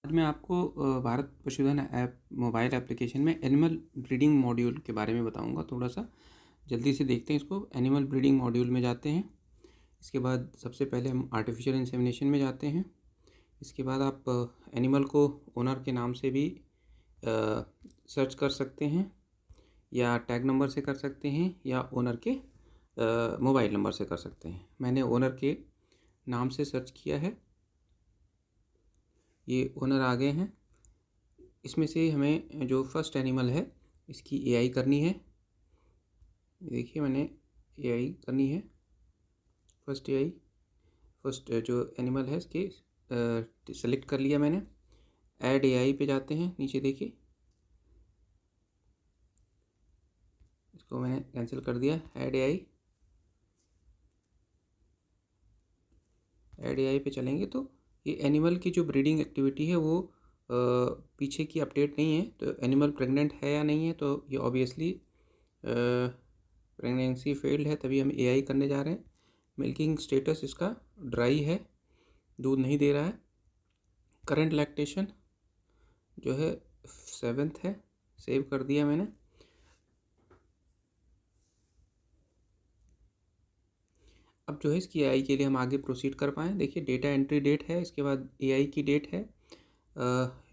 आज मैं आपको भारत पशुधन ऐप मोबाइल एप्लीकेशन में एनिमल ब्रीडिंग मॉड्यूल के बारे में बताऊंगा। थोड़ा सा जल्दी से देखते हैं इसको। एनिमल ब्रीडिंग मॉड्यूल में जाते हैं। इसके बाद सबसे पहले हम आर्टिफिशियल इंसेमिनेशन में जाते हैं। इसके बाद आप एनिमल को ओनर के नाम से भी सर्च कर सकते हैं, या टैग नंबर से कर सकते हैं, या ओनर के मोबाइल नंबर से कर सकते हैं। मैंने ओनर के नाम से सर्च किया है। ये ओनर आ गए हैं। इसमें से हमें जो फर्स्ट एनिमल है इसकी एआई करनी है। देखिए मैंने एआई करनी है। फर्स्ट जो एनिमल है इसके सेलेक्ट कर लिया मैंने। ऐड एआई पे जाते हैं, नीचे देखिए इसको मैंने कैंसिल कर दिया। ऐड एआई पे चलेंगे तो ये एनिमल की जो ब्रीडिंग एक्टिविटी है वो पीछे की अपडेट नहीं है। तो एनिमल प्रेग्नेंट है या नहीं है, तो ये ऑब्वियसली प्रेगनेंसी फेल्ड है, तभी हम एआई करने जा रहे हैं। मिल्किंग स्टेटस इसका ड्राई है, दूध नहीं दे रहा है। करंट लैक्टेशन जो है 7th है, सेव कर दिया मैंने। अब जो है इसकी एआई के लिए हम आगे प्रोसीड कर पाएँ। देखिए डेटा एंट्री डेट है, इसके बाद एआई की डेट है।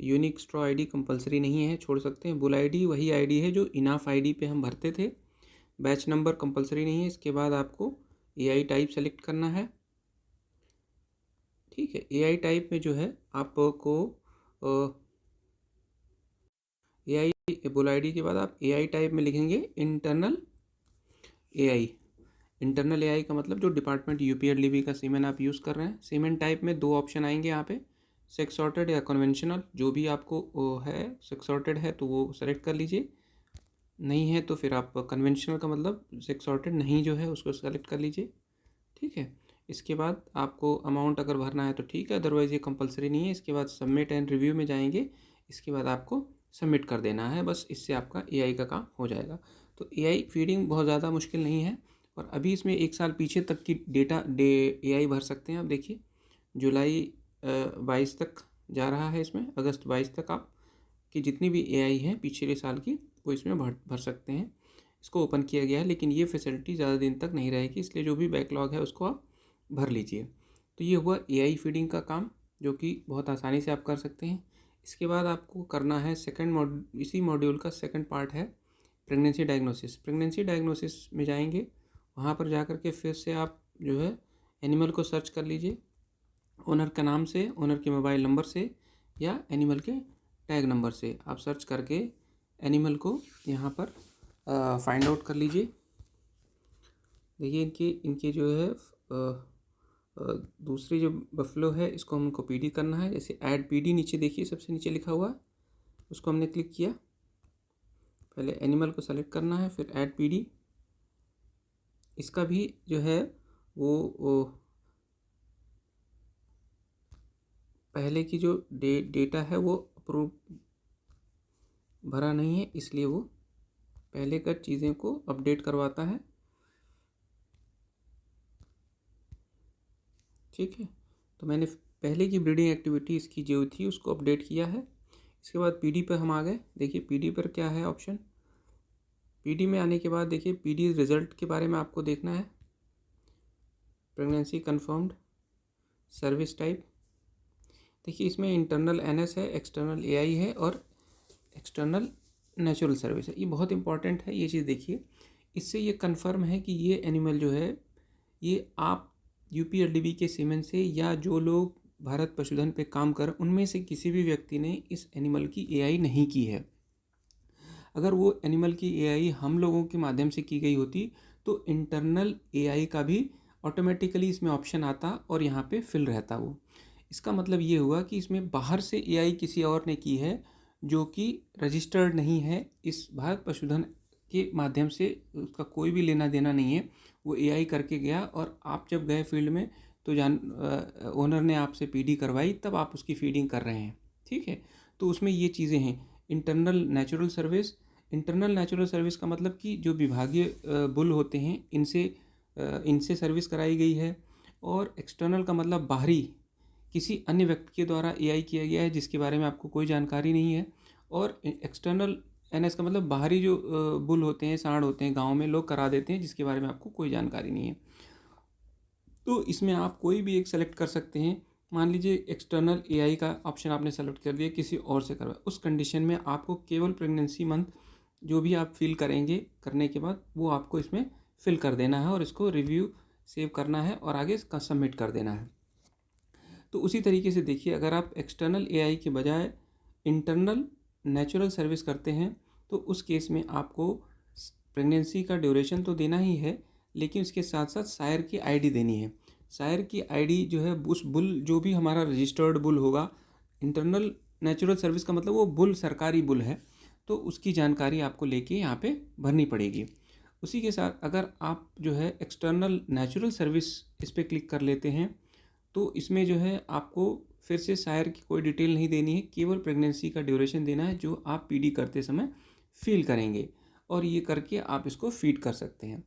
यूनिक स्ट्रॉ आईडी कंपलसरी नहीं है, छोड़ सकते हैं। बुल आईडी वही आईडी है जो इनाफ आईडी पे हम भरते थे। बैच नंबर कंपलसरी नहीं है। इसके बाद आपको एआई टाइप सेलेक्ट करना है। ठीक है, एआई टाइप में जो है आपको एआई बुल आईडी के बाद आप एआई टाइप में लिखेंगे इंटरनल एआई। इंटरनल एआई का मतलब जो डिपार्टमेंट यूपीएलडीबी का सीमेन आप यूज़ कर रहे हैं। सीमेन टाइप में 2 ऑप्शन आएंगे यहाँ पे, सेक्स सॉर्टेड या कन्वेंशनल। जो भी आपको है, सेक्स सॉर्टेड है तो वो सेलेक्ट कर लीजिए, नहीं है तो फिर आप कन्वेंशनल का मतलब सेक्स सॉर्टेड नहीं जो है उसको सेलेक्ट कर लीजिए। ठीक है, इसके बाद आपको अमाउंट अगर भरना है तो ठीक है, अदरवाइज़ ये कंपलसरी नहीं है। इसके बाद सबमिट एंड रिव्यू में जाएंगे। इसके बाद आपको सबमिट कर देना है, बस इससे आपका एआई का काम हो जाएगा। तो एआई फीडिंग बहुत ज़्यादा मुश्किल नहीं है, और अभी इसमें 1 साल पीछे तक की डेटा एआई भर सकते हैं। आप देखिए जुलाई 22 तक जा रहा है, इसमें अगस्त 22 तक आप कि जितनी भी एआई है पिछले साल की वो इसमें भर सकते हैं। इसको ओपन किया गया है, लेकिन ये फैसिलिटी ज़्यादा दिन तक नहीं रहेगी, इसलिए जो भी बैकलॉग है उसको आप भर लीजिए। तो ये हुआ एआई फीडिंग का काम, जो कि बहुत आसानी से आप कर सकते हैं। इसके बाद आपको करना है इसी मॉड्यूल का सेकंड पार्ट है प्रेगनेंसी डायग्नोसिस। प्रेगनेंसी डायग्नोसिस में जाएंगे, वहाँ पर जा कर के फिर से आप जो है एनिमल को सर्च कर लीजिए ओनर का नाम से, ओनर के मोबाइल नंबर से, या एनिमल के टैग नंबर से आप सर्च करके एनिमल को यहाँ पर फाइंड आउट कर लीजिए। देखिए इनके जो है दूसरी जो बफलो है इसको हमको पीडी करना है। जैसे ऐड पीडी नीचे देखिए सबसे नीचे लिखा हुआ है, उसको हमने क्लिक किया। पहले एनिमल को सेलेक्ट करना है, फिर ऐड पीडी। इसका भी जो है वो पहले की जो डेटा है वो अप्रूव भरा नहीं है, इसलिए वो पहले का चीज़ें को अपडेट करवाता है। ठीक है, तो मैंने पहले की ब्रीडिंग एक्टिविटी इसकी जो थी उसको अपडेट किया है। इसके बाद पीडी पर हम आ गए। देखिए पीडी पर क्या है ऑप्शन। पीडी में आने के बाद देखिए पीडी रिजल्ट के बारे में आपको देखना है। Pregnancy confirmed, service type. देखिए इसमें इंटरनल एनएस है, एक्सटर्नल एआई है, और एक्सटर्नल नेचुरल सर्विस है। ये बहुत इंपॉर्टेंट है, ये चीज़ देखिए। इससे ये कंफर्म है कि ये एनिमल जो है ये आप यूपीएलडीबी के सीमेन से, या जो लोग भारत पशुधन पे काम कर उनमें से किसी भी व्यक्ति ने इस एनिमल की एआई नहीं की है। अगर वो एनिमल की एआई हम लोगों के माध्यम से की गई होती तो इंटरनल एआई का भी ऑटोमेटिकली इसमें ऑप्शन आता और यहाँ पे फिल रहता वो। इसका मतलब ये हुआ कि इसमें बाहर से एआई किसी और ने की है, जो कि रजिस्टर्ड नहीं है इस भारत पशुधन के माध्यम से, उसका कोई भी लेना देना नहीं है। वो एआई करके गया, और आप जब गए फील्ड में तो ओनर ने आपसे पीडी करवाई, तब आप उसकी फीडिंग कर रहे हैं। ठीक है, तो उसमें ये चीज़ें हैं। Internal natural service. Internal natural service का मतलब कि जो विभागीय बुल होते हैं इनसे सर्विस कराई गई है। और एक्सटर्नल का मतलब बाहरी, किसी अन्य व्यक्ति के द्वारा एआई किया गया है जिसके बारे में आपको कोई जानकारी नहीं है, और एक्सटर्नल एनएस का मतलब बाहरी जो बुल होते हैं, सांड होते हैं, गांव में लोग करा देते हैं जिसके बारे में आपको कोई जानकारी नहीं है। तो इसमें आप कोई भी एक सेलेक्ट कर सकते हैं। मान लीजिए एक्सटर्नल एआई का ऑप्शन आपने सेलेक्ट कर दिया, किसी और से करवा, उस कंडीशन में आपको केवल प्रेगनेंसी मंथ जो भी आप फिल करेंगे, करने के बाद वो आपको इसमें फिल कर देना है और इसको रिव्यू सेव करना है और आगे इसका सबमिट कर देना है। तो उसी तरीके से देखिए, अगर आप एक्सटर्नल एआई के बजाय इंटरनल नेचुरल सर्विस करते हैं तो उस केस में आपको प्रेगनेंसी का ड्यूरेशन तो देना ही है, लेकिन उसके साथ साथ सायर की आईडी देनी है। सायर की आईडी जो है उस बुल, जो भी हमारा रजिस्टर्ड बुल होगा, इंटरनल नेचुरल सर्विस का मतलब वो बुल सरकारी बुल है, तो उसकी जानकारी आपको लेके यहाँ पे भरनी पड़ेगी। उसी के साथ अगर आप जो है एक्सटर्नल नेचुरल सर्विस इस पर क्लिक कर लेते हैं तो इसमें जो है आपको फिर से सायर की कोई डिटेल नहीं देनी है, केवल प्रेगनेंसी का ड्यूरेशन देना है जो आप पीडी करते समय फिल करेंगे, और ये करके आप इसको फीड कर सकते हैं।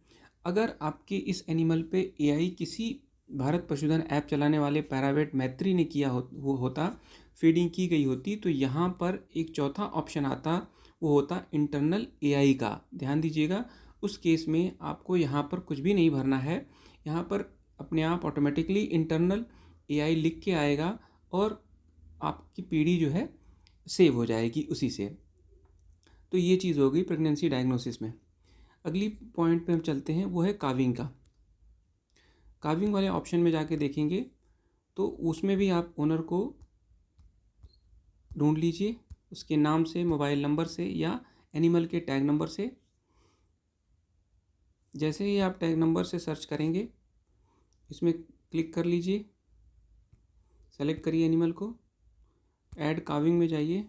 अगर आपके इस एनिमल पे एआई किसी भारत पशुधन ऐप चलाने वाले प्राइवेट मैत्री ने किया होता, फीडिंग की गई होती, तो यहाँ पर एक चौथा ऑप्शन आता, वो होता इंटरनल एआई का। ध्यान दीजिएगा, उस केस में आपको यहाँ पर कुछ भी नहीं भरना है, यहाँ पर अपने आप ऑटोमेटिकली इंटरनल एआई लिख के आएगा और आपकी पीढ़ी जो है सेव हो जाएगी उसी से। तो ये चीज़ हो गई प्रेगनेंसी डायग्नोसिस में। अगली पॉइंट पे हम चलते हैं, वो है काविंग का। काविंग वाले ऑप्शन में जाके देखेंगे तो उसमें भी आप ओनर को ढूंढ लीजिए, उसके नाम से, मोबाइल नंबर से या एनिमल के टैग नंबर से। जैसे ही आप टैग नंबर से सर्च करेंगे, इसमें क्लिक कर लीजिए, सेलेक्ट करिए एनिमल को, ऐड काविंग में जाइए,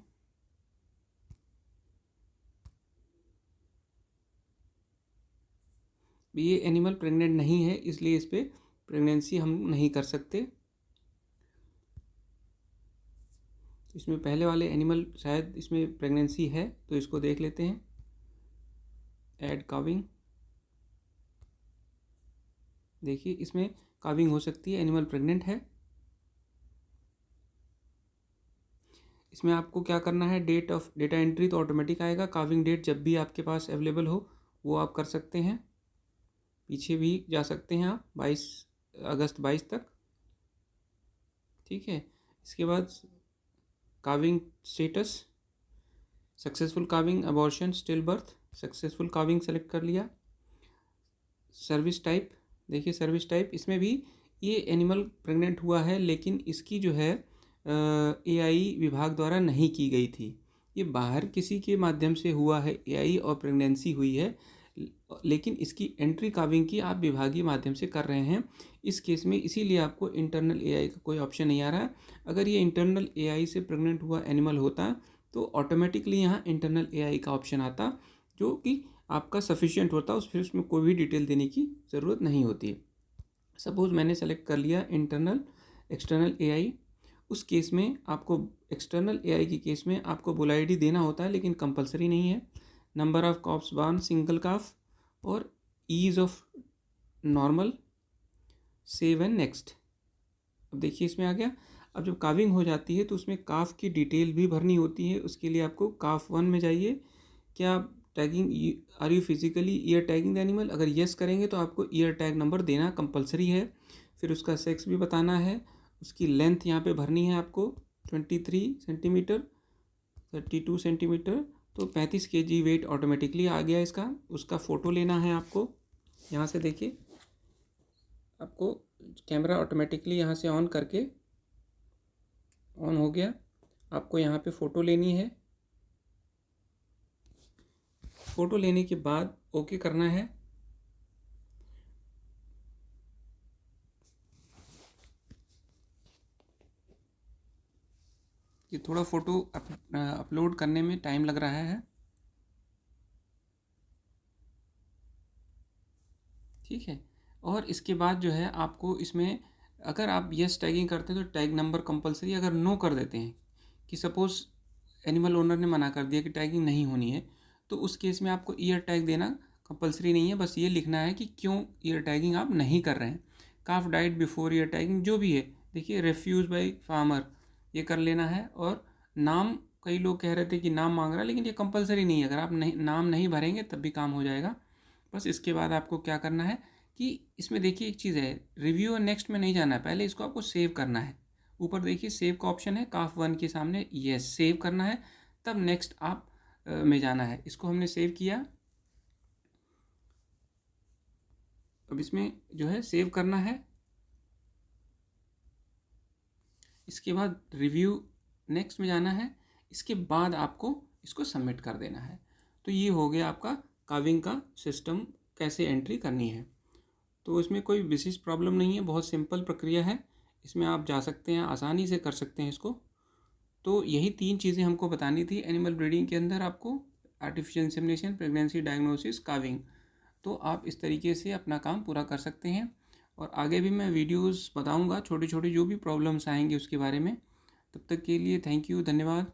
ये एनिमल प्रेग्नेंट नहीं है इसलिए इस पर प्रेगनेंसी हम नहीं कर सकते। इसमें पहले वाले एनिमल शायद इसमें प्रेगनेंसी है, तो इसको देख लेते हैं, ऐड काविंग। देखिए इसमें काविंग हो सकती है, एनिमल प्रेग्नेंट है। इसमें आपको क्या करना है, डेटा एंट्री तो ऑटोमेटिक आएगा, काविंग डेट जब भी आपके पास अवेलेबल हो वो आप कर सकते हैं, पीछे भी जा सकते हैं आप 22 अगस्त 22 तक। ठीक है, इसके बाद calving status, successful calving, abortion, still birth, successful calving select कर लिया। सर्विस टाइप, देखिए सर्विस टाइप, इसमें भी ये एनिमल प्रेग्नेंट हुआ है लेकिन इसकी जो है एआई विभाग द्वारा नहीं की गई थी, ये बाहर किसी के माध्यम से हुआ है एआई और प्रेगनेंसी हुई है, लेकिन इसकी एंट्री काविंग की आप विभागीय माध्यम से कर रहे हैं। इस केस में इसीलिए आपको इंटरनल एआई का कोई ऑप्शन नहीं आ रहा है। अगर ये इंटरनल एआई से प्रेग्नेंट हुआ एनिमल होता तो ऑटोमेटिकली यहाँ इंटरनल एआई का ऑप्शन आता, जो कि आपका सफिशिएंट होता, फिर उसमें कोई भी डिटेल देने की ज़रूरत नहीं होती। सपोज़ मैंने सेलेक्ट कर लिया एक्सटर्नल एआई, उस केस में आपको एक्सटर्नल एआई की केस में आपको बुल आईडी देना होता है लेकिन कंपलसरी नहीं है। Number of calves born, single calf, और ease of normal, save and next. अब देखिए इसमें आ गया। अब जब काविंग हो जाती है तो उसमें काफ की डिटेल भी भरनी होती है, उसके लिए आपको काफ 1 में जाइए, क्या tagging, are you physically ear tagging the animal, अगर येस करेंगे तो आपको ईयर टैग नंबर देना कंपलसरी है। फिर उसका सेक्स भी बताना है, उसकी लेंथ यहाँ पे भरनी है आपको 23 सेंटीमीटर, 32 सेंटीमीटर, तो 35 kg वेट ऑटोमेटिकली आ गया इसका। उसका फ़ोटो लेना है आपको, यहाँ से देखिए आपको कैमरा ऑटोमेटिकली यहाँ से ऑन करके ऑन हो गया, आपको यहाँ पे फ़ोटो लेनी है। फ़ोटो लेने के बाद ओके करना है। ये थोड़ा फ़ोटो अपलोड करने में टाइम लग रहा है। ठीक है, और इसके बाद जो है आपको इसमें, अगर आप यस टैगिंग करते हैं तो टैग नंबर कंपलसरी, अगर नो कर देते हैं कि सपोज़ एनिमल ओनर ने मना कर दिया कि टैगिंग नहीं होनी है, तो उस केस में आपको ईयर टैग देना कंपलसरी नहीं है, बस ये लिखना है कि क्यों ईयर टैगिंग आप नहीं कर रहे हैं। काफ डाइट बिफोर ईयर टैगिंग, जो भी है, देखिए रेफ्यूज़ बाय फार्मर ये कर लेना है। और नाम, कई लोग कह रहे थे कि नाम मांग रहा है, लेकिन ये कंपलसरी नहीं है, अगर आप नाम नहीं भरेंगे तब भी काम हो जाएगा। बस इसके बाद आपको क्या करना है कि इसमें देखिए एक चीज़ है, रिव्यू और नेक्स्ट में नहीं जाना है, पहले इसको आपको सेव करना है। ऊपर देखिए सेव का ऑप्शन है काफ 1 के सामने, यस सेव करना है, तब नेक्स्ट आप में जाना है। इसको हमने सेव किया, अब इसमें जो है सेव करना है। इसके बाद रिव्यू नेक्स्ट में जाना है, इसके बाद आपको इसको सबमिट कर देना है। तो ये हो गया आपका काविंग का सिस्टम, कैसे एंट्री करनी है। तो इसमें कोई विशेष प्रॉब्लम नहीं है, बहुत सिंपल प्रक्रिया है, इसमें आप जा सकते हैं, आसानी से कर सकते हैं इसको। तो यही 3 चीज़ें हमको बतानी थी एनिमल ब्रीडिंग के अंदर आपको, artificial insemination, pregnancy diagnosis, calving. तो आप इस तरीके से अपना काम पूरा कर सकते हैं। और आगे भी मैं वीडियोस बताऊंगा छोटी छोटी, जो भी प्रॉब्लम्स आएंगे उसके बारे में। तब तक के लिए थैंक यू, धन्यवाद।